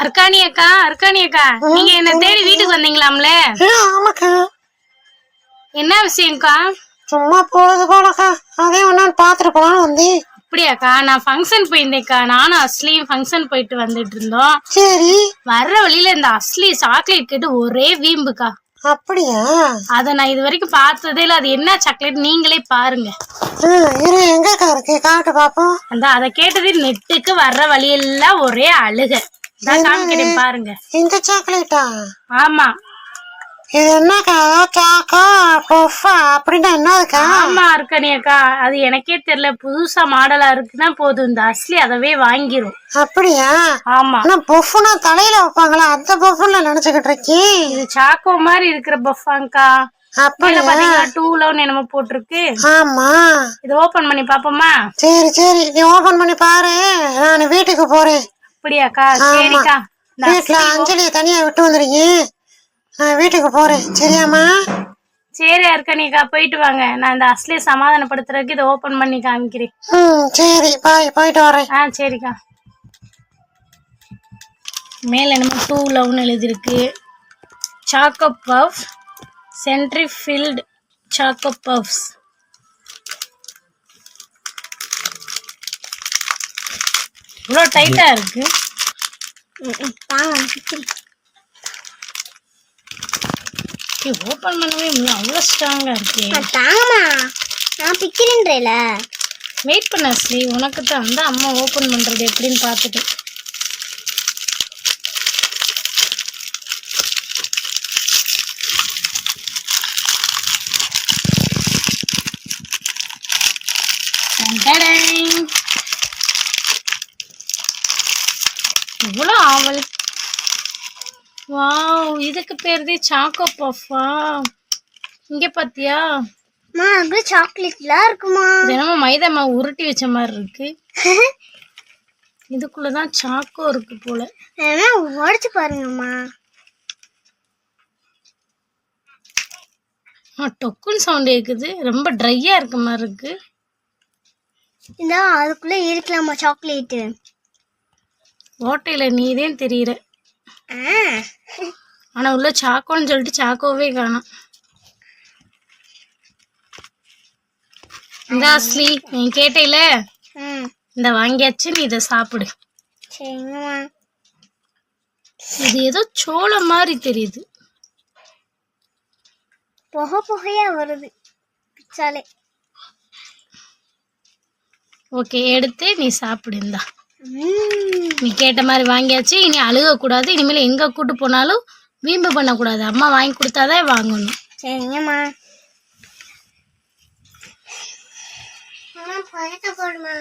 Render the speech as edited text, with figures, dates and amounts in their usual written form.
அர்க்காணி அக்கா, நீங்க என்ன தேடி வீட்டுக்கு வந்தீங்களாம்ல? ஆமாக்கா. என்ன விஷயம்க்கா? சும்மா போறது போலக்கா, அதே ஒன்னு பாத்துட்டு போலான்னு வந்தேன். அப்படியாக்கா? நான் ஃபங்க்ஷன் போயிருந்தேன்க்கா. நானும் அஸ்லியும் ஃபங்க்ஷன் போயிட்டு வந்துட்டு இருந்தோம். சரி. வர்ற வழியில இந்த அஸ்லி சாக்லேட் கேட்டு ஒரே வீம்புக்கா. அப்படியா? அத நான் இது வரைக்கும் பார்த்ததே இல்ல. அது என்ன சாக்லேட் நீங்களே பாருங்க. எங்கக்கா இருக்கு, காட்டு பாப்போம். அத கேட்டது நெட்டுக்கு வர்ற வழியெல்லாம் ஒரே அழுக. காமிக்கிறேன் பாருங்க. இந்த சாக்லேட்டா? ஆமா. இது என்னக்கா, சாக்கோ பஃபா அப்படின்னா என்னதுக்கா? ஆமா அர்க்காணி அக்கா, அது எனக்கே தெரியல. புதுசா மாடலா இருக்குன்னா போதும், இந்த அஸ்லி அதவே வாங்கிரும். அப்படியா? ஆமா. பஃப்னா தலையில வைப்பாங்களா, அந்த பஃப்ல நினைச்சுக்கிட்டு இருக்கேன். இது சாக்கோ மாதிரி இருக்கிற பஃபாங்கா. அப்படியே பாத்தீங்களா 2 என்னமோ போட்டிருக்கு. ஆமா. இது ஓபன் பண்ணி பாப்போமா? சரி சரி, நீ ஓபன் பண்ணி பாரு, நான் வீட்டுக்கு போறேன். அப்படியாக்கா? சரிக்கா. வீட்டுல அஞ்சலியை தனியா விட்டு வந்துருங்க, நான் வீட்டுக்கு போறேன். சரியாமா? சரி அர்க்காணிக்கா, போயிட்டு வாங்க. நான் இந்த அஸ்லியை சமாதானப்படுத்துறதுக்கு இதை ஓபன் பண்ணி காமிக்கிறேன். சரி, பாய், போயிட்டு வரேன். சரிக்கா. மேல என்னமோ 2 love எழுதிருக்கு. Choco puff, centre filled choco puffs. இவ்வளோ டைட்டா இருக்கு. ஓபன் பண்ணவே முடியல, அவ்வளோ ஸ்ட்ராங்கா இருக்கு. நான் பிக்கிறேன்றேல. வெயிட் பண்ண ஸ்ரீ, உனக்கு தான் அந்த அம்மா ஓபன் பண்றது எப்படின்னு பார்த்துட்டு. இவ்வளோ ஆவல். வாவ், இதுக்கு பேருதே சாக்கோ பஃபா. இங்க பாத்தியா? சாக்லேட்லாம் இருக்குமா? தினமும் மைதா மாவு உருட்டி வச்ச மாதிரி இருக்கு. இதுக்குள்ளதான் சாக்கோ இருக்கு போல. உடைச்சு பாருங்கம்மா. டொக்குன்னு சவுண்ட் கேக்குது. ரொம்ப ட்ரையா இருக்க மாதிரி இருக்கு. இந்த அதுக்குள்ள இருக்கலாமா சாக்லேட்? ஓட்டையில நீதான் தெரியற. ஆனா உள்ள சாக்கோன்னு சொல்லிட்டு சாக்கோவே காணோம். இந்த அஸ்லி, நீ கேட்டையில இந்த வாங்கியாச்சு, நீ இதை சாப்பிடு. இது ஏதோ சோளம் மாதிரி தெரியுது. புகையா வருது பிச்சாலே. ஓகே, எடுத்து நீ சாப்பிடு. இந்தா, நீ கேட்ட மாதிரி வாங்கியாச்சு. இனி அழுக கூடாது. இனிமேல் எங்க கூட்டு போனாலும் வீம்பு பண்ணக்கூடாது. அம்மா வாங்கி கொடுத்தாதான் வாங்கணும். சரிங்கம்மா. போடுமா.